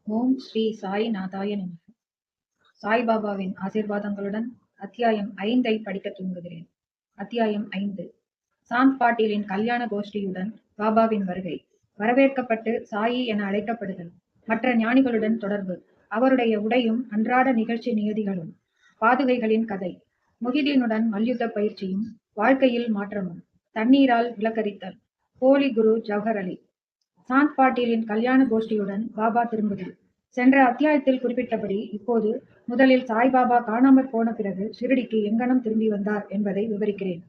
ஓம் ஸ்ரீ சாய் நாதாய நமः. சாய்பாபாவின் ஆசீர்வாதங்களுடன் அத்தியாயம் 5 படிக்க துவங்குகிறேன். அத்தியாயம் 5. சாந்த் பாட்டீலின் கல்யாண கோஷ்டியுடன் பாபாவின் வருகை. வரவேற்கப்பட்டு சாயி என அழைக்கப்படுதல். மற்ற ஞானிகளுடன் தொடர்பு. அவருடைய உடையும் அன்றாட நிகழ்ச்சி நியதிகளும். பாதுகைகளின் கதை. முஹிதீனுடன் மல்யுத்த பயிற்சியும் வாழ்க்கையில் மாற்றமும். தண்ணீரால் விளக்கரித்தல். போலி குரு ஜவஹர் அலி. சாந்த் பாட்டீலின் கல்யாண கோஷ்டியுடன் பாபா திரும்புதல். சென்ற அத்தியாயத்தில் குறிப்பிட்டபடி இப்போது முதலில் சாய்பாபா காணாமற் போன பிறகு ஷிரடிக்கு எங்கனம் திரும்பி வந்தார் என்பதை விவரிக்கிறேன்.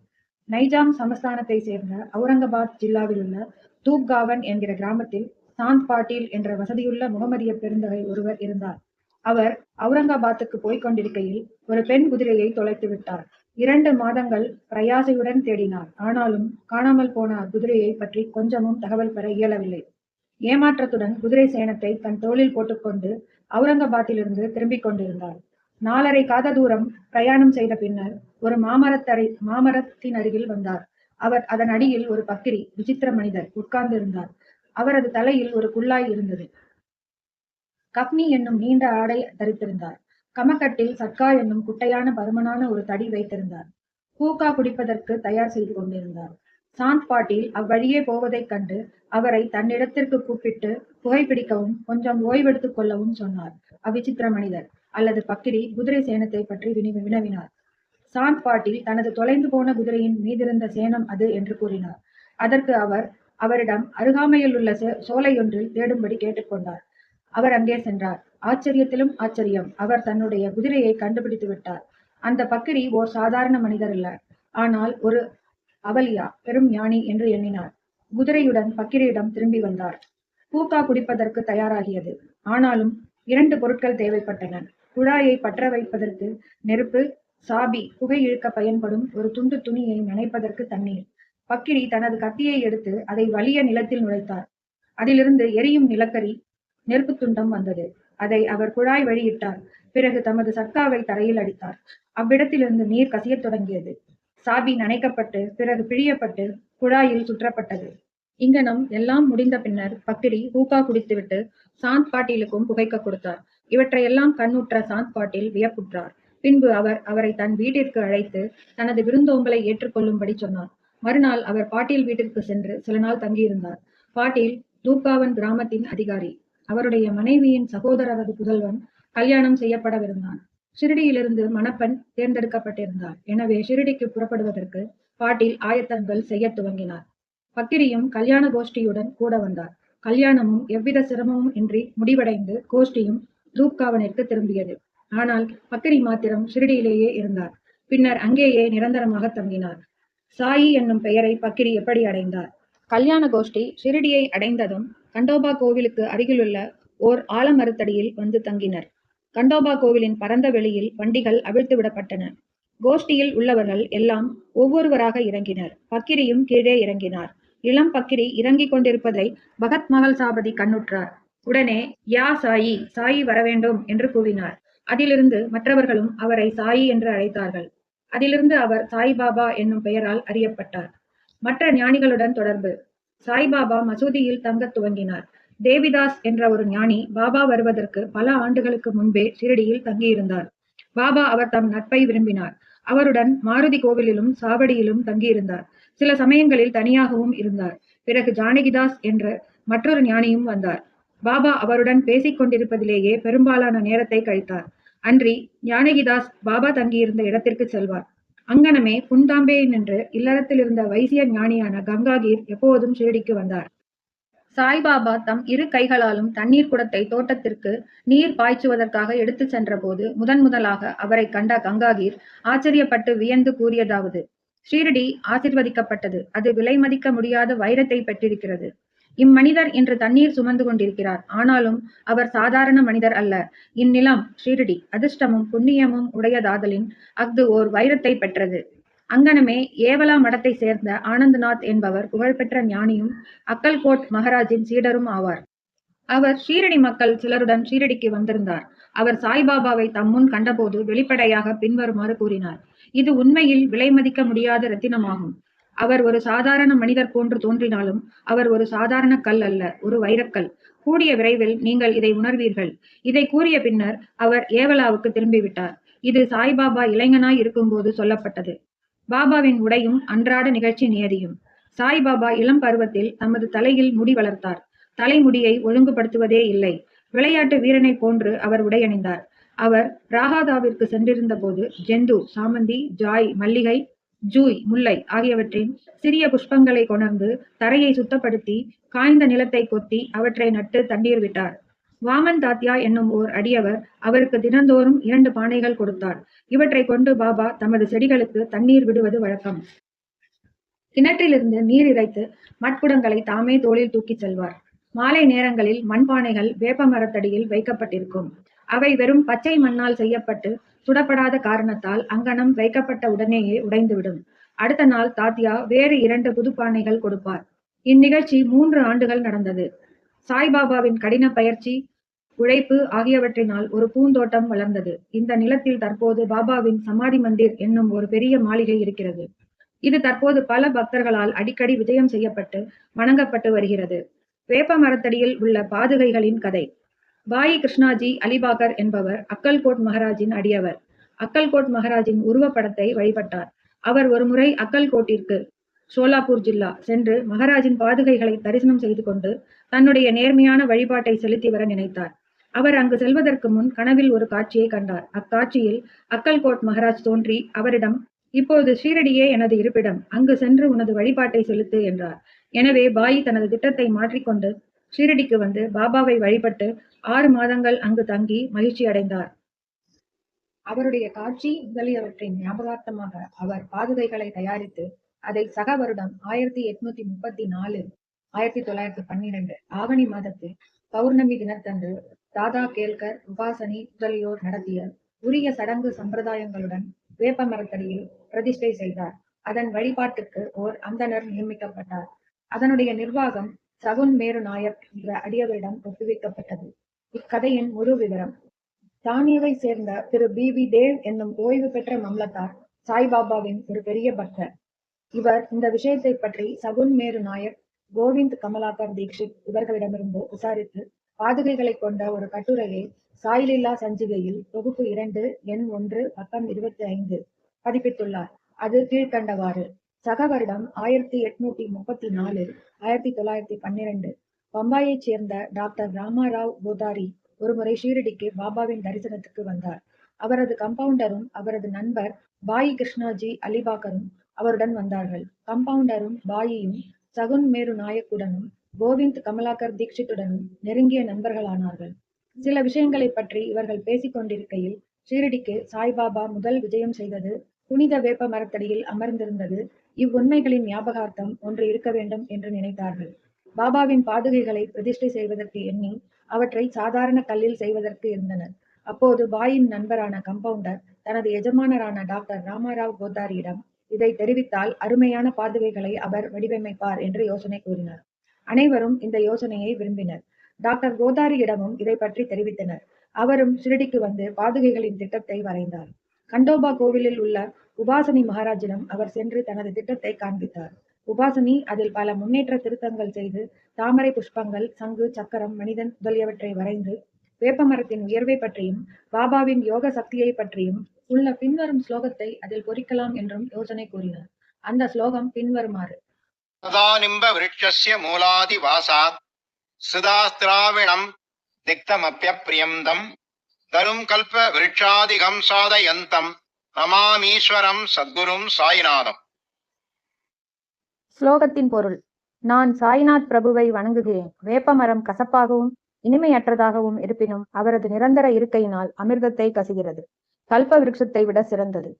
நைஜாம் சமஸ்தானத்தை சேர்ந்த அவுரங்காபாத் ஜில்லாவில் உள்ள தூப்காவன் என்கிற கிராமத்தில் சாந்த் பாட்டீல் என்ற வசதியுள்ள முகமதிய பெருந்தகை ஒருவர் இருந்தார். அவர் அவுரங்காபாத்துக்கு போய்க் கொண்டிருக்கையில் ஒரு பெண் குதிரையை தொலைத்து விட்டார். 2 மாதங்கள் பிரயாசையுடன் தேடினார். ஆனாலும் காணாமல் போன அக்குதிரையை பற்றி கொஞ்சமும் தகவல் பெற இயலவில்லை. ஏமாற்றத்துடன் குதிரை சேணத்தை தன் தோளில் போட்டுக்கொண்டு அவுரங்காபாத்திலிருந்து திரும்பிக் கொண்டிருந்தார். 4½ காத தூரம் பிரயாணம் செய்த பின்னர் ஒரு மாமரத்தின் அருகில் வந்தார். அதன் அடியில் ஒரு பக்கிரி விசித்திர மனிதர் உட்கார்ந்து இருந்தார். அவரது தலையில் ஒரு குல்லாய் இருந்தது. கப்னி என்னும் நீண்ட ஆடை தரித்திருந்தார். கமக்கட்டில் சட்கா என்னும் குட்டையான பருமனான ஒரு தடி வைத்திருந்தார். ஹூக்கா குடிப்பதற்கு தயார் செய்து கொண்டிருந்தார். சாந்த் பாட்டீல் அவ்வழியே போவதைக் கண்டு அவரை தன்னிடத்திற்கு கூப்பிட்டு புகைப்பிடிக்கவும் கொஞ்சம் ஓய்வெடுத்துக் கொள்ளவும் சொன்னார். அவ்விசித்திர மனிதர் அல்லது பக்கிரி குதிரை சேணத்தை பற்றி வினவினார். சாந்த் பாட்டீல் தனது தொலைந்து போன குதிரையின் மீதிருந்த சேணம் அது என்று கூறினார். அதற்கு அவரிடம் அருகாமையில் உள்ள சோலையொன்றில் தேடும்படி கேட்டுக்கொண்டார். அவர் அங்கே சென்றார். ஆச்சரியத்திலும் ஆச்சரியம், அவர் தன்னுடைய குதிரையை கண்டுபிடித்து விட்டார். அந்த பக்கிரி ஓர் சாதாரண மனிதர் அல்ல, ஆனால் ஒரு அவலியா, பெரும் ஞானி என்று எண்ணினார். குதிரையுடன் பக்கிரியிடம் திரும்பி வந்தார். ஹூக்கா குடிப்பதற்கு தயாராகியது. ஆனாலும் 2 பொருட்கள் தேவைப்பட்டன. குழாயை பற்ற வைப்பதற்கு நெருப்பு, சாபி புகை இழுக்க பயன்படும் ஒரு துண்டு துணியை நனைப்பதற்கு தண்ணீர். பக்கிரி தனது கத்தியை எடுத்து அதை வலிய நிலத்தில் நுழைத்தார். அதிலிருந்து எரியும் நிலக்கரி நெருப்பு துண்டம் வந்தது. அதை அவர் குழாய் வழியிட்டார். பிறகு தமது சட்காவை தரையில் அடித்தார். அவ்விடத்திலிருந்து நீர் கசியத் தொடங்கியது. சாபி நனைக்கப்பட்டு பிறகு பிழியப்பட்டு குழாயில் சுற்றப்பட்டது. இங்கனம் எல்லாம் முடிந்த பின்னர் பக்கிரி ஹூக்கா குடித்துவிட்டு சாந்த் பாட்டீலுக்கும் புகைக்க கொடுத்தார். இவற்றையெல்லாம் கண்ணுற்ற சாந்த் பாட்டீல் வியப்புற்றார். பின்பு அவரை தன் வீட்டிற்கு அழைத்து தனது விருந்தோம்பலை ஏற்றுக்கொள்ளும்படி சொன்னார். மறுநாள் அவர் பாட்டீல் வீட்டிற்கு சென்று சில நாள் தங்கியிருந்தார். பாட்டீல் தூப்காவன் கிராமத்தின் அதிகாரி. அவருடைய மனைவியின் சகோதரரது புதல்வன் கல்யாணம் செய்யப்படவிருந்தான். ஷிரடியிலிருந்து மணப்பெண் தேர்ந்தெடுக்கப்பட்டிருந்தார். எனவே ஷிரடிக்கு புறப்படுவதற்கு பாட்டீல் ஆயத்தங்கள் செய்ய துவங்கினார். பக்கிரியும் கல்யாண கோஷ்டியுடன் கூட வந்தார். கல்யாணமும் எவ்வித சிரமமும் இன்றி முடிவடைந்து கோஷ்டியும் தூப்காவனிற்கு திரும்பியது. ஆனால் பக்கிரி மாத்திரம் ஷிரடியிலேயே இருந்தார். பின்னர் அங்கேயே நிரந்தரமாக தங்கினார். சாயி என்னும் பெயரை பக்கிரி எப்படி அடைந்தார்? கல்யாண கோஷ்டி ஷிரடியை அடைந்ததும் கண்டோபா கோவிலுக்கு அருகிலுள்ள ஓர் ஆலமரத்தடியில் வந்து தங்கினர். கண்டோபா கோவிலின் பரந்த வெளியில் வண்டிகள் அவிழ்த்து விடப்பட்டன. கோஷ்டியில் உள்ளவர்கள் எல்லாம் ஒவ்வொருவராக இறங்கினர். பக்கிரியும் கீழே இறங்கினார். இளம் பக்கிரி இறங்கிக் கொண்டிருப்பதை பகத் மகள் சாபதி கண்ணுற்றார். உடனே யா சாயி, சாயி வரவேண்டும் என்று கூவினார். அதிலிருந்து மற்றவர்களும் அவரை சாயி என்று அழைத்தார்கள். அதிலிருந்து அவர் சாய்பாபா என்னும் பெயரால் அறியப்பட்டார். மற்ற ஞானிகளுடன் தொடர்பு. சாய்பாபா மசூதியில் தங்கத் துவங்கினார். தேவிதாஸ் என்ற ஒரு ஞானி பாபா வருவதற்கு பல ஆண்டுகளுக்கு முன்பே ஷிரடியில் தங்கியிருந்தார். பாபா அவர் தம் நட்பை விரும்பினார். அவருடன் மாருதி கோவிலிலும் சாவடியிலும் தங்கியிருந்தார். சில சமயங்களில் தனியாகவும் இருந்தார். பிறகு ஜானகிதாஸ் என்ற மற்றொரு ஞானியும் வந்தார். பாபா அவருடன் பேசிக் கொண்டிருப்பதிலேயே பெரும்பாலான நேரத்தை கழித்தார். அன்றி ஜானகிதாஸ் பாபா தங்கியிருந்த இடத்திற்கு செல்வார். அங்கனமே புன்தாம்பே நின்று இல்லறத்தில் இருந்த வைசிய ஞானியான கங்காகீர் எப்போதும் ஷிரடிக்கு வந்தார். சாய்பாபா தம் 2 கைகளாலும் தண்ணீர் குடத்தை தோட்டத்திற்கு நீர் பாய்ச்சுவதற்காக எடுத்துச் சென்ற போது முதலாக அவரை கண்ட கங்காகீர் ஆச்சரியப்பட்டு வியந்து கூறியதாவது: ஷீரடி ஆசிர்வதிக்கப்பட்டது. அது விலை மதிக்க முடியாத வைரத்தை பெற்றிருக்கிறது. இம்மனிதர் இன்று தண்ணீர் சுமந்து கொண்டிருக்கிறார். ஆனாலும் அவர் சாதாரண மனிதர் அல்ல. இந்நிலம் ஷீரடி அதிர்ஷ்டமும் புண்ணியமும் உடையதாதலின் அஃது ஓர் வைரத்தை பெற்றது. அங்கனமே ஏவலா மடத்தை சேர்ந்த ஆனந்தநாத் என்பவர் புகழ்பெற்ற ஞானியும் அக்கல்கோட் மகாராஜின் சீடரும் ஆவார். அவர் ஷீரடி மக்கள் சிலருடன் ஷீரடிக்கு வந்திருந்தார். அவர் சாய்பாபாவை தம்முன் கண்டபோது வெளிப்படையாக பின்வருமாறு கூறினார்: இது உண்மையில் விலை மதிக்க முடியாத ரத்தினமாகும். அவர் ஒரு சாதாரண மனிதர் போன்று தோன்றினாலும் அவர் ஒரு சாதாரண கல் அல்ல, ஒரு வைரக்கல். கூடிய விரைவில் நீங்கள் இதை உணர்வீர்கள். இதை கூறிய பின்னர் அவர் ஏவலாவுக்கு திரும்பிவிட்டார். இது சாய்பாபா இளைஞனாய் இருக்கும்போது சொல்லப்பட்டது. பாபாவின் உடையும் அன்றாட நிகழ்ச்சி நியதியும். சாய்பாபா இளம் பருவத்தில் தமது தலையில் முடி வளர்த்தார். தலைமுடியை ஒழுங்குபடுத்துவதே இல்லை. விளையாட்டு வீரனைப் போன்று அவர் உடையணிந்தார். அவர் ராகாதாவிற்கு சென்றிருந்த போது ஜெந்து, சாமந்தி, ஜாய், மல்லிகை, ஜூய், முல்லை ஆகியவற்றின் சிறிய புஷ்பங்களை கொணர்ந்து தரையை சுத்தப்படுத்தி காய்ந்த நிலத்தை கொத்தி அவற்றை நட்டு தண்ணீர் விட்டார். வாமன் தாத்யா என்னும் ஓர் அடியவர் அவருக்கு தினந்தோறும் 2 பானைகள் கொடுத்தார். இவற்றை கொண்டு பாபா தமது செடிகளுக்கு தண்ணீர் விடுவது வழக்கம். கிணற்றிலிருந்து நீர் இறைத்து மட்குடங்களை தாமே தோளில் தூக்கிச் செல்வார். மாலை நேரங்களில் மண்பானைகள் வேப்ப மரத்தடியில் வைக்கப்பட்டிருக்கும். அவை வெறும் பச்சை மண்ணால் செய்யப்பட்டு சுடப்படாத காரணத்தால் அங்கனம் வைக்கப்பட்ட உடனேயே உடைந்துவிடும். அடுத்த நாள் தாத்யா வேறு 2 புதுப்பானைகள் கொடுப்பார். இந்நிகழ்ச்சி 3 ஆண்டுகள் நடந்தது. சாய்பாபாவின் கடின பயிற்சி, உழைப்பு ஆகியவற்றினால் ஒரு பூந்தோட்டம் வளர்ந்தது. இந்த நிலத்தில் தற்போது பாபாவின் சமாதி மந்திர் என்னும் ஒரு பெரிய மாளிகை இருக்கிறது. இது தற்போது பல பக்தர்களால் அடிக்கடி விஜயம் செய்யப்பட்டு வணங்கப்பட்டு வருகிறது. வேப்ப மரத்தடியில் உள்ள பாதுகைகளின் கதை. பாயி கிருஷ்ணாஜி அலிபாகர் என்பவர் அக்கல்கோட் மகாராஜின் அடியவர். அக்கல்கோட் மகாராஜின் உருவப்படத்தை வழிபட்டார். அவர் ஒருமுறை அக்கல்கோட்டிற்கு, சோலாப்பூர் ஜில்லா சென்று மகாராஜின் பாதுகைகளை தரிசனம் செய்து கொண்டு தன்னுடைய நேர்மையான வழிபாட்டை செலுத்தி வர நினைத்தார். அவர் அங்கு செல்வதற்கு முன் கனவில் ஒரு காட்சியை கண்டார். அக்காட்சியில் அக்கல்கோட் மகாராஜ் தோன்றி அவரிடம், இப்போது ஷீரடியே எனது இருப்பிடம், அங்கு சென்று உனது வழிபாட்டை செலுத்து என்றார். எனவே பாயி தனது திட்டத்தை மாற்றிக்கொண்டு ஷீரடிக்கு வந்து பாபாவை வழிபட்டு 6 மாதங்கள் அங்கு தங்கி மகிழ்ச்சி அடைந்தார். அவருடைய காட்சி முதலியவற்றின் ஞாபகார்த்தமாக அவர் பாதுகைகளை தயாரித்து அதை சக வருடம் 1834 1912 ஆவணி மாதத்தில் பௌர்ணமி தினத்தன்று தாதா கேல்கர், உபாசனி முதலியோர் நடத்திய உரிய சடங்கு சம்பிரதாயங்களுடன் வேப்ப மரத்தடியில் பிரதிஷ்டை செய்தார். அதன் வழிபாட்டுக்கு ஓர் அந்தணர் நியமிக்கப்பட்டார். அதனுடைய நிர்வாகம் சகுன் மேரு நாயக் என்ற அடியவரிடம் ஒப்புவிக்கப்பட்டது. இக்கதையின் முழு விவரம். தானியவை சேர்ந்த திரு பி தேவ் என்னும் ஓய்வு பெற்ற மம்லத்தார் சாய்பாபாவின் ஒரு பெரிய பக்தர். இவர் இந்த விஷயத்தை பற்றி சகுன் மேரு நாயக், கோவிந்த் கமலாகர் தீக்ஷித் இவர்களிடமிருந்து விசாரித்து பாதுகைகளை கொண்ட ஒரு கட்டுரையை சாய்லீலா சஞ்சிகையில் தொகுப்பு 2 எண் 1 பக்கம் 25 பதிப்பித்துள்ளார். அது கீழ்கண்டவாறு. சக வருடம் 1834 1912 பம்பாயைச் சேர்ந்த டாக்டர் ராமாராவ் கோதாரி ஒருமுறை ஷீரடிக்கு பாபாவின் தரிசனத்துக்கு வந்தார். அவரது கம்பவுண்டரும் அவரது நண்பர் பாயி கிருஷ்ணாஜி அலிபாகரும் அவருடன் வந்தார்கள். கம்பவுண்டரும் பாயியும் சகுன் மேரு நாயக்குடனும் கோவிந்த் கமலாகர் தீக்ஷித்துடனும் நெருங்கிய நண்பர்களானார்கள். சில விஷயங்களை பற்றி இவர்கள் பேசிக் கொண்டிருக்கையில் ஷீரடிக்கு சாய்பாபா முதல் விஜயம் செய்தது, புனித வேப்ப மரத்தடியில் அமர்ந்திருந்தது, இவ்வுண்மைகளின் ஞாபகார்த்தம் ஒன்று இருக்க வேண்டும் என்று நினைத்தார்கள். பாபாவின் பாதுகைகளை பிரதிஷ்டை செய்வதற்கு எண்ணி அவற்றை சாதாரண கல்லில் செய்வதற்கு இருந்தனர். அப்போது பாயின் நண்பரான கம்பவுண்டர் தனது எஜமானரான டாக்டர் ராமாராவ் கோதாரியிடம் இதை தெரிவித்தால் அருமையான பாதுகைகளை அவர் வடிவமைப்பார் என்று யோசனை கூறினார். அனைவரும் இந்த யோசனையை விரும்பினர். டாக்டர் கோதாரியிடமும் இதை பற்றி தெரிவித்தனர். அவரும் ஷிரடிக்கு வந்து பாதுகைகளின் திட்டத்தை வரைந்தார். கண்டோபா கோவிலில் உள்ள உபாசனி மகாராஜிடம் அவர் சென்று தனது திட்டத்தை காண்பித்தார். உபாசனி அதில் பல முன்னேற்ற திருத்தங்கள் செய்து தாமரை புஷ்பங்கள், சங்கு, சக்கரம், மனிதன் முதலியவற்றை வரைந்து வேப்பமரத்தின் உயர்வை பற்றியும் பாபாவின் யோக சக்தியை பற்றியும் உள்ள பின்வரும் ஸ்லோகத்தை அதில் பொறிக்கலாம் என்றும் யோசனை கூறினார். அந்த ஸ்லோகம் பின்வருமாறு. சதானிம்ப விருட்சஸ்ய மூலாதி வாசாத் சுதாஸ்திராவிணம் திக்தமப்யப்ரியந்தம் தரும் கல்ப விருட்சாதிகம் சாதயந்தம் நமாமீஸ்வரம் சத்குரும் சாய்நாதம். ஸ்லோகத்தின் பொருள். நான் சாய்நாத் பிரபுவை வணங்குகிறேன். வேப்பமரம் கசப்பாகவும் இனிமையற்றதாகவும் இருப்பினும் அவரது நிரந்தர இருக்கையினால் அமிர்தத்தை கசிகிறது. கல்ப விருட்சத்தை விட சிறந்தது.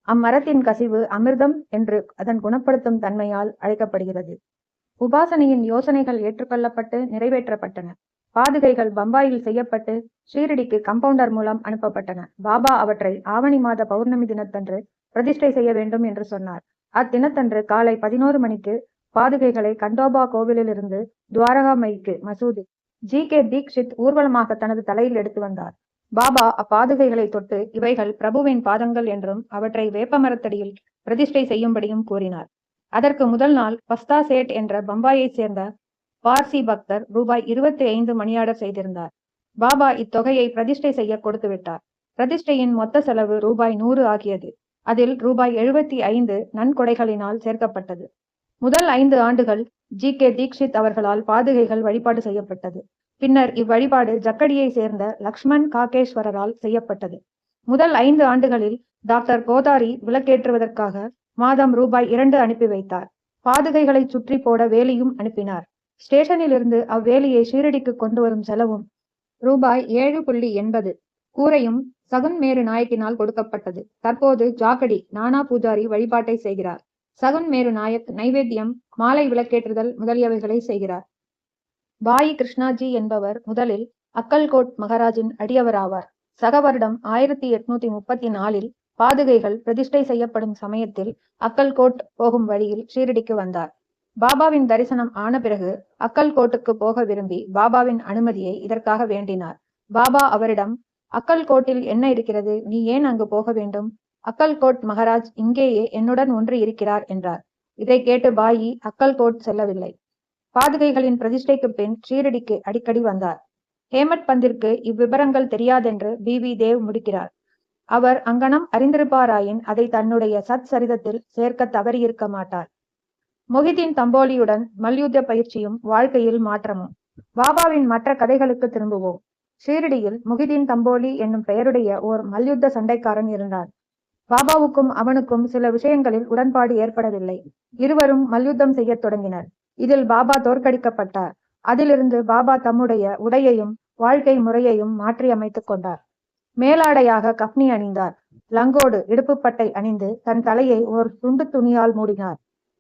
அம்மரத்தின் கசிவு அமிர்தம் என்று அதன் குணப்படுத்தும் தன்மையால் அழைக்கப்படுகிறது. உபாசனையின் யோசனைகள் ஏற்றுக்கொள்ளப்பட்டு நிறைவேற்றப்பட்டன. பாதுகைகள் பம்பாயில் செய்யப்பட்டு ஷீரடிக்கு கம்பவுண்டர் மூலம் அனுப்பப்பட்டன. பாபா அவற்றை ஆவணி மாத பௌர்ணமி தினத்தன்று பிரதிஷ்டை செய்ய வேண்டும் என்று சொன்னார். அத்தினத்தன்று காலை 11 மணிக்கு பாதுகைகளை கண்டோபா கோவிலில் இருந்து துவாரகாமைக்கு மசூதி கே தீக்ஷித் ஊர்வலமாக தனது தலையில் எடுத்து வந்தார். பாபா அப்பாதுகைகளை தொட்டு இவைகள் பிரபுவின் பாதங்கள் என்றும் அவற்றை வேப்பமரத்தடியில் பிரதிஷ்டை செய்யும்படியும் கூறினார். அதற்கு முதல் நாள் பஸ்தா சேட் என்ற பம்பாயைச் சேர்ந்த பார்சி பக்தர் ரூபாய் 25 மணியார்டர் செய்திருந்தார். பாபா இத்தொகையை பிரதிஷ்டை செய்ய கொடுத்து விட்டார். பிரதிஷ்டையின் மொத்த செலவு ரூபாய் 100 ஆகியது. அதில் ரூபாய் 75 நன்கொடைகளினால் சேர்க்கப்பட்டது. முதல் 5 ஆண்டுகள் G.K. தீக்ஷித் அவர்களால் பாதுகைகள் வழிபாடு செய்யப்பட்டது. பின்னர் இவ்வழிபாடு ஜக்கடியை சேர்ந்த லக்ஷ்மண் காகேஸ்வரரால் செய்யப்பட்டது. முதல் 5 ஆண்டுகளில் டாக்டர் கோதாரி விளக்கேற்றுவதற்காக மாதம் ரூபாய் 2 அனுப்பி வைத்தார். பாதுகைகளை சுற்றி போட வேலியும் அனுப்பினார். ஸ்டேஷனில் இருந்து அவ்வேலியை ஷீரடிக்கு கொண்டு வரும் செலவும் ரூபாய் 7.80 கூரையும் சகுன் மேரு நாயக்கினால் கொடுக்கப்பட்டது. தற்போது ஜாக்கடி நானா பூஜாரி வழிபாட்டை செய்கிறார். சகுன் மேரு நாயக் நைவேத்தியம், மாலை விளக்கேற்றுதல் முதலியவைகளை செய்கிறார். பாயி கிருஷ்ணாஜி என்பவர் முதலில் அக்கல்கோட் மகாராஜின் அடியவராவார். சக வருடம் 1834 பாதுகைகள் பிரதிஷ்டை செய்யப்படும் சமயத்தில் அக்கல்கோட் போகும் வழியில் ஷீரடிக்கு வந்தார். பாபாவின் தரிசனம் ஆன பிறகு அக்கல்கோட்டுக்கு போக விரும்பி பாபாவின் அனுமதியை இதற்காக வேண்டினார். பாபா அவரிடம், அக்கல்கோட்டில் என்ன இருக்கிறது, நீ ஏன் அங்கு போக வேண்டும்? அக்கல்கோட் மகாராஜ் இங்கேயே என்னுடன் ஒன்று இருக்கிறார் என்றார். இதை கேட்டு பாயி அக்கல்கோட் செல்லவில்லை. பாதுகைகளின் பிரதிஷ்டைக்கு பின் ஷீரடிக்கு அடிக்கடி வந்தார். ஹேமட் பந்திற்கு இவ்விபரங்கள் தெரியாதென்று B.V. தேவ் முடிக்கிறார். அவர் அங்கனம் அறிந்திருப்பாராயின் அதை தன்னுடைய சத் சரிதத்தில் சேர்க்க தவறியிருக்க மாட்டார். மொஹிதீன் தம்போலியுடன் மல்யுத்த பயிற்சியும் வாழ்க்கையில் மாற்றமும். பாபாவின் மற்ற கதைகளுக்கு திரும்புவோம். ஷீரடியில் மொஹிதீன் தம்போலி என்னும் பெயருடைய ஓர் மல்யுத்த சண்டைக்காரன் இருந்தான். பாபாவுக்கும் அவனுக்கும் சில விஷயங்களில் உடன்பாடு ஏற்படவில்லை. இருவரும் மல்யுத்தம் செய்யத் தொடங்கினர். இதில் பாபா தோற்கடிக்கப்பட்டார். அதிலிருந்து பாபா தம்முடைய உடையையும் வாழ்க்கை முறையையும் மாற்றி அமைத்துக் கொண்டார். மேலாடையாக கப்னி அணிந்தார். லங்கோடு இடுப்புப்பட்டை அணிந்து தன் தலையை ஓர் துண்டு துணியால் மூடினார்.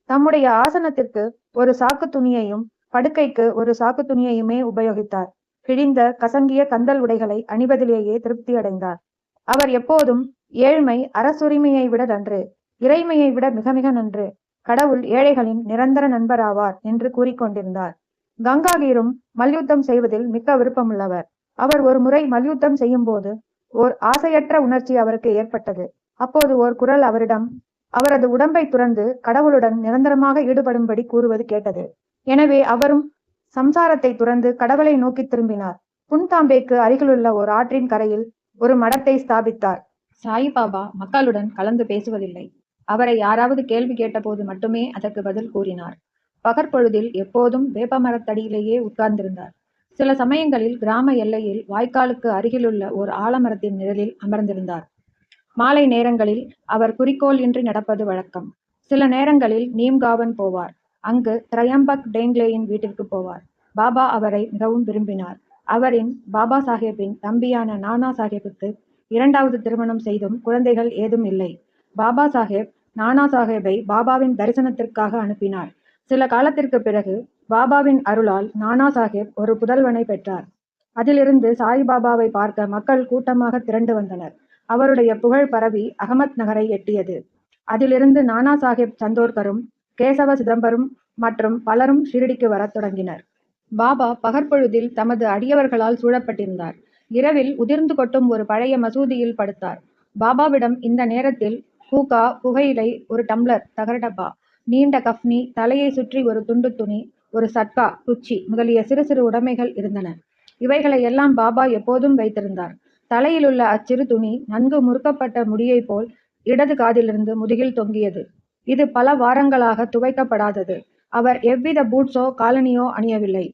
தம்முடைய ஆசனத்திற்கு ஒரு சாக்கு துணியையும் படுக்கைக்கு ஒரு சாக்கு துணியையுமே உபயோகித்தார். கிழிந்த கசங்கிய கந்தல் உடைகளை அணிவதிலேயே திருப்தி அடைந்தார். அவர் எப்போதும் ஏழ்மை அரசுரிமையை விட நன்று, இறைமையை விட மிக மிக நன்று, கடவுள் ஏழைகளின் நிரந்தர நண்பராவார் என்று கூறிக்கொண்டிருந்தார். கங்காகீரும் மல்யுத்தம் செய்வதில் மிக்க விருப்பமுள்ளவர். அவர் ஒரு முறை மல்யுத்தம் செய்யும் போது ஓர் ஆசையற்ற உணர்ச்சி அவருக்கு ஏற்பட்டது. அப்போது ஓர் குரல் அவரிடம் அவரது உடம்பை துறந்து கடவுளுடன் நிரந்தரமாக ஈடுபடும்படி கூறுவது கேட்டது. எனவே அவரும் சம்சாரத்தை துறந்து கடவுளை நோக்கி திரும்பினார். புன்தாம்பேக்கு அருகிலுள்ள ஒரு ஆற்றின் கரையில் ஒரு மடத்தை ஸ்தாபித்தார். சாயிபாபா மக்களுடன் கலந்து பேசுவதில்லை. அவரை யாராவது கேள்வி கேட்டபோது மட்டுமே அதற்கு பதில் கூறினார். பகற்பொழுதில் எப்போதும் வேப்பமரத்தடியிலேயே உட்கார்ந்திருந்தார். சில சமயங்களில் கிராம எல்லையில் வாய்க்காலுக்கு அருகிலுள்ள ஒரு ஆலமரத்தின் நிழலில் அமர்ந்திருந்தார். மாலை நேரங்களில் அவர் குறிக்கோள் இன்றி நடப்பது வழக்கம். சில நேரங்களில் நீம்காவன் போவார். அங்கு திரையம்பக் டேங்லேயின் வீட்டிற்கு போவார். பாபா அவரை மிகவும் விரும்பினார். அவரின் பாபா சாஹேப்பின் தம்பியான நானா சாஹேப்புக்கு 2வது திருமணம் செய்தும் குழந்தைகள் ஏதும் இல்லை. பாபா சாஹேப் நானா சாஹேப்பை பாபாவின் தரிசனத்திற்காக அனுப்பினார். சில காலத்திற்கு பிறகு பாபாவின் அருளால் நானா சாஹேப் ஒரு புதல்வனை பெற்றார். அதிலிருந்து சாய்பாபாவை பார்க்க மக்கள் கூட்டமாக திரண்டு வந்தனர். அவருடைய புகழ் பரவி அகமத் நகரை எட்டியது. அதிலிருந்து நானா சாஹேப் சந்தோர்கரும் கேசவ சிதம்பரம் மற்றும் பலரும் ஷிரடிக்கு வரத் தொடங்கினர். பாபா பகற்பொழுதில் தமது அடியவர்களால் சூழப்பட்டிருந்தார். இரவில் உதிர்ந்து கொட்டும் ஒரு பழைய மசூதியில் படுத்தார். பாபாவிடம் இந்த நேரத்தில் ஹூகா, புகையிலை, ஒரு டம்ளர், தகரடப்பா, நீண்ட கஃப்னி, தலையை சுற்றி ஒரு துண்டு துணி, ஒரு சட்கா, குச்சி முதலிய சிறு சிறு உடைமைகள் இருந்தன. இவைகளை எல்லாம் பாபா எப்போதும் வைத்திருந்தார். தலையிலுள்ள அச்சிறு துணி நன்கு முறுக்கப்பட்ட முடியை போல் இடது காதிலிருந்து முதுகில் தொங்கியது. இது பல வாரங்களாக துவைக்கப்படாதது. அவர் எவ்வித பூட்ஸோ காலனியோ அணியவில்லை.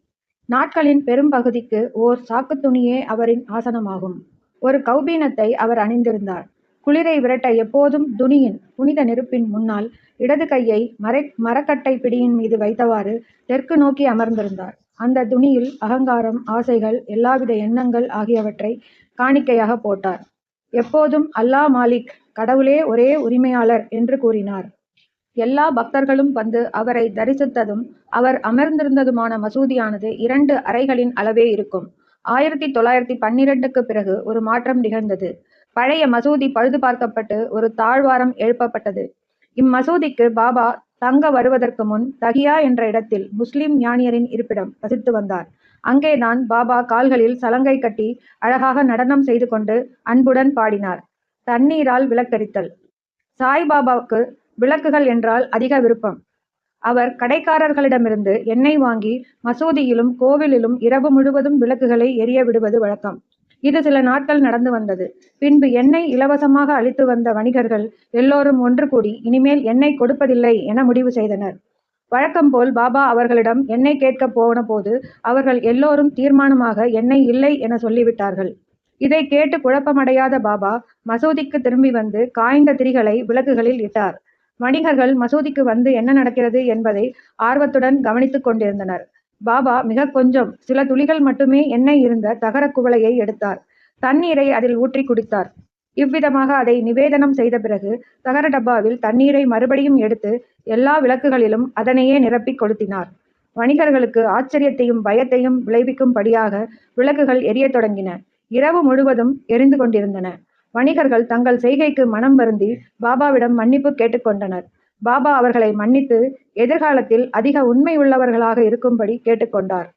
நாட்களின் பெரும்பகுதிக்கு ஓர் சாக்கு துணியே அவரின் ஆசனமாகும். ஒரு கௌபீனத்தை அவர் அணிந்திருந்தார். குளிரை விரட்ட எப்போதும் துணியின் புனித நெருப்பின் முன்னால் இடது கையை மரக்கட்டை பிடியின் மீது வைத்தவாறு தெற்கு நோக்கி அமர்ந்திருந்தார். அந்த துணியில் அகங்காரம், ஆசைகள், எல்லாவித எண்ணங்கள் ஆகியவற்றை காணிக்கையாக போட்டார். எப்போதும் அல்லா மாலிக், கடவுளே ஒரே உரிமையாளர் என்று கூறினார். எல்லா பக்தர்களும் வந்து அவரை தரிசித்ததும் அவர் அமர்ந்திருந்ததுமான மசூதியானது 2 அறைகளின் அளவே இருக்கும். 1912க்கு பிறகு ஒரு மாற்றம் நிகழ்ந்தது. பழைய மசூதி பழுது பார்க்கப்பட்டு ஒரு தாழ்வாரம் எழுப்பப்பட்டது. இம்மசூதிக்கு பாபா தங்க வருவதற்கு முன் தகியா என்ற இடத்தில் முஸ்லிம் ஞானியரின் இருப்பிடம் வசித்து வந்தார். அங்கேதான் பாபா கால்களில் சலங்கை கட்டி அழகாக நடனம் செய்து கொண்டு அன்புடன் பாடினார். தண்ணீரால் விளக்கரித்தல். சாய்பாபாவுக்கு விளக்குகள் என்றால் அதிக விருப்பம். அவர் கடைக்காரர்களிடமிருந்து எண்ணெய் வாங்கி மசூதியிலும் கோவிலிலும் இரவு முழுவதும் விளக்குகளை எரிய விடுவது வழக்கம். இது சில நாட்கள் நடந்து வந்தது. பின்பு எண்ணெய் இலவசமாக அளித்து வந்த வணிகர்கள் எல்லோரும் ஒன்று கூடி இனிமேல் எண்ணெய் கொடுப்பதில்லை என முடிவு செய்தனர். வழக்கம் போல் பாபா அவர்களிடம் எண்ணெய் கேட்க போன போது அவர்கள் எல்லோரும் தீர்மானமாக எண்ணெய் இல்லை என சொல்லிவிட்டார்கள். இதை கேட்டு குழப்பமடையாத பாபா மசூதிக்கு திரும்பி வந்து காய்ந்த திரிகளை விளக்குகளில் இட்டார். வணிகர்கள் மசூதிக்கு வந்து என்ன நடக்கிறது என்பதை ஆர்வத்துடன் கவனித்துக் கொண்டிருந்தனர். பாபா மிக கொஞ்சம் சில துளிகள் மட்டுமே எண்ணெய் இருந்த தகர குவளையை எடுத்தார். தண்ணீரை அதில் ஊற்றி குடித்தார். இவ்விதமாக அதை நிவேதனம் செய்த பிறகு தகர டப்பாவில் தண்ணீரை மறுபடியும் எடுத்து எல்லா விளக்குகளிலும் அதனையே நிரப்பி கொளுத்தினார். வணிகர்களுக்கு ஆச்சரியத்தையும் பயத்தையும் விளைவிக்கும்படியாக விளக்குகள் எரியத் தொடங்கின. இரவு முழுவதும் எரிந்து கொண்டிருந்தன. வணிகர்கள் தங்கள் செய்கைக்கு மனம் வருந்தி பாபாவிடம் மன்னிப்பு கேட்டுக்கொண்டனர். பாபா அவர்களை மன்னித்து எதிர்காலத்தில் அதிக உண்மை உள்ளவர்களாக இருக்கும்படி கேட்டுக்கொண்டார்.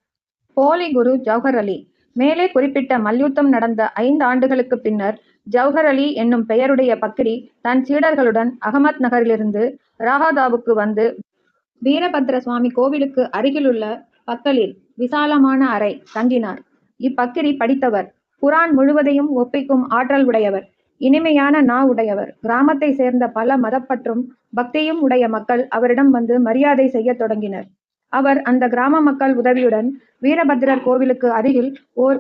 போலி குரு ஜவஹர் அலி. மேலே குறிப்பிட்ட மல்யுத்தம் நடந்த 5 ஆண்டுகளுக்கு பின்னர் ஜவஹர் அலி என்னும் பெயருடைய பக்கிரி தன் சீடர்களுடன் அகமத் நகரிலிருந்து ராகாதாவுக்கு வந்து வீரபத்ர சுவாமி கோவிலுக்கு அருகிலுள்ள பக்கலில் விசாலமான அறை தங்கினார். இப்பக்கிரி படித்தவர். குரான் முழுவதையும் ஒப்பிக்கும் ஆற்றல் உடையவர். இனிமையான நா உடையவர். கிராமத்தை சேர்ந்த பல மதப்பற்றும் பக்தியும் உடைய மக்கள் அவரிடம் வந்து மரியாதை செய்ய தொடங்கினர். அவர் அந்த கிராம மக்கள் உதவியுடன் வீரபத்திரர் கோவிலுக்கு அருகில் ஓர்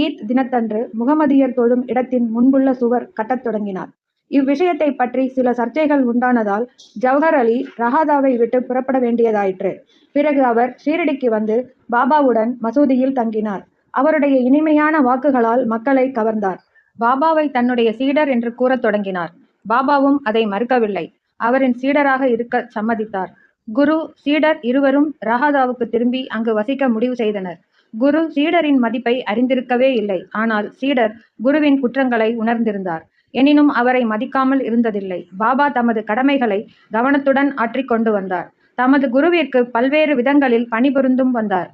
ஈத் தினத்தன்று முகமதியர் தொழும் இடத்தின் முன்புள்ள சுவர் கட்டத் தொடங்கினார். இவ்விஷயத்தை பற்றி சில சர்ச்சைகள் உண்டானதால் ஜவஹர் அலி ரஹாதாவை விட்டு புறப்பட வேண்டியதாயிற்று. பிறகு அவர் ஷீரடிக்கு வந்து பாபாவுடன் மசூதியில் தங்கினார். அவருடைய இனிமையான வாக்குகளால் மக்களை கவர்ந்தார். பாபாவை தன்னுடைய சீடர் என்று கூறத் தொடங்கினார். பாபாவும் அதை மறுக்கவில்லை. அவரின் சீடராக இருக்க சம்மதித்தார். குரு சீடர் இருவரும் ரஹாதாவுக்கு திரும்பி அங்கு வசிக்க முடிவு செய்தனர். குரு சீடரின் மதிப்பை அறிந்திருக்கவே இல்லை. ஆனால் சீடர் குருவின் குற்றங்களை உணர்ந்திருந்தார். எனினும் அவரை மதிக்காமல் இருந்ததில்லை. பாபா தமது கடமைகளை கவனத்துடன் ஆற்றிக் கொண்டு வந்தார். தமது குருவிற்கு பல்வேறு விதங்களில் பணிபுரிந்தும் வந்தார்.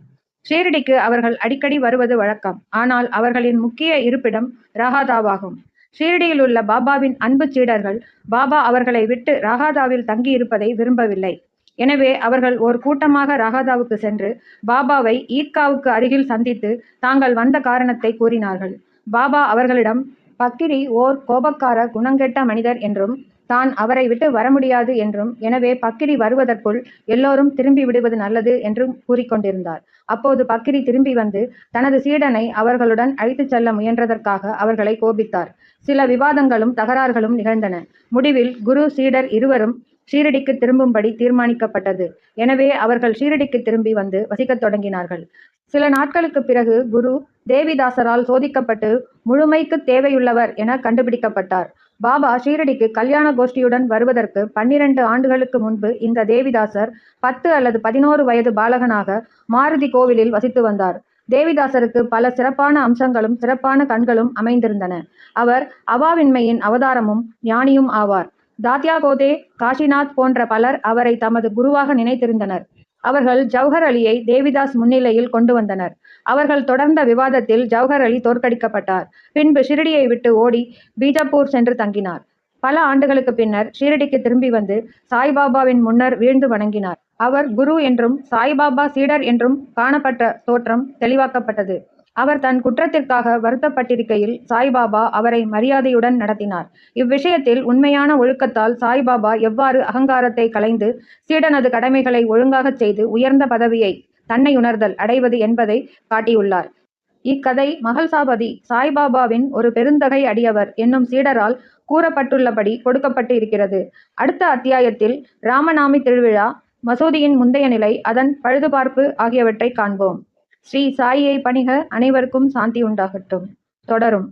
ஷீரடிக்கு அவர்கள் அடிக்கடி வருவது வழக்கம். ஆனால் அவர்களின் முக்கிய இருப்பிடம் ரஹாதாவாகும். ஷீரடியில் உள்ள பாபாவின் அன்பு சீடர்கள் பாபா அவர்களை விட்டு ரஹாதாவில் தங்கியிருப்பதை விரும்பவில்லை. எனவே அவர்கள் ஒரு கூட்டமாக ரஹாதாவுக்கு சென்று பாபாவை ஈத்காவுக்கு அருகில் சந்தித்து தாங்கள் வந்த காரணத்தை கூறினார்கள். பாபா அவர்களிடம் பக்கிரி ஓர் கோபக்கார குணங்கெட்ட மனிதர் என்றும் தான் அவரை விட்டு வர முடியாது என்றும் எனவே பக்கிரி வருவதற்குள் எல்லோரும் திரும்பி விடுவது நல்லது என்றும் கூறிக்கொண்டிருந்தார். அப்போது பக்கிரி திரும்பி வந்து தனது சீடனை அவர்களுடன் அழைத்துச் செல்ல முயன்றதற்காக அவர்களை கோபித்தார். சில விவாதங்களும் தகராறுகளும் நிகழ்ந்தன. முடிவில் குரு சீடர் இருவரும் ஷீரடிக்கு திரும்பும்படி தீர்மானிக்கப்பட்டது. எனவே அவர்கள் ஷீரடிக்கு திரும்பி வந்து வசிக்கத் தொடங்கினார்கள். சில நாட்களுக்கு பிறகு குரு தேவிதாசரால் சோதிக்கப்பட்டு முழுமைக்கு தேவையுள்ளவர் என கண்டுபிடிக்கப்பட்டார். பாபா ஷீரடிக்கு கல்யாண கோஷ்டியுடன் வருவதற்கு 12 ஆண்டுகளுக்கு முன்பு இந்த தேவிதாசர் 10 அல்லது 11 வயது பாலகனாக மாருதி கோவிலில் வசித்து வந்தார். தேவிதாசருக்கு பல சிறப்பான அம்சங்களும் சிறப்பான கண்களும் அமைந்திருந்தன. அவர் அவாவின்மையின் அவதாரமும் ஞானியும் ஆவார். தாத்யாகோதே, காஷிநாத் போன்ற பலர் அவரை தமது குருவாக நினைத்திருந்தனர். அவர்கள் ஜவஹர் அலியை தேவிதாஸ் முன்னிலையில் கொண்டு வந்தனர். அவர்கள் தொடர்ந்த விவாதத்தில் ஜவஹர் அலி தோற்கடிக்கப்பட்டார். பின்பு ஷிரடியை விட்டு ஓடி பீஜப்பூர் சென்று தங்கினார். பல ஆண்டுகளுக்கு பின்னர் ஷீரடிக்கு திரும்பி வந்து சாய்பாபாவின் முன்னர் வீழ்ந்து வணங்கினார். அவர் குரு என்றும் சாய்பாபா சீடர் என்றும் காணப்பட்ட தோற்றம் தெளிவாக்கப்பட்டது. அவர் தன் குற்றத்திற்காக வருத்தப்பட்டிருக்கையில் சாய்பாபா அவரை மரியாதையுடன் நடத்தினார். இவ்விஷயத்தில் உண்மையான ஒழுக்கத்தால் சாய்பாபா எவ்வாறு அகங்காரத்தை களைந்து சீடனது கடமைகளை ஒழுங்காகச் செய்து உயர்ந்த பதவியை தன்னை உணர்தல் அடைவது என்பதை காட்டியுள்ளார். இக்கதை மகள்சாபதி சாய்பாபாவின் ஒரு பெருந்தகை அடியவர் என்னும் சீடரால் கூறப்பட்டுள்ளபடி கொடுக்கப்பட்டு இருக்கிறது. அடுத்த அத்தியாயத்தில் ராமநாமி திருவிழா, மசூதியின் முந்தைய நிலை, அதன் பழுதுபார்ப்பு ஆகியவற்றை காண்போம். ஸ்ரீ சாயியை பணிக. அனைவருக்கும் சாந்தி உண்டாகட்டும். தொடரும்.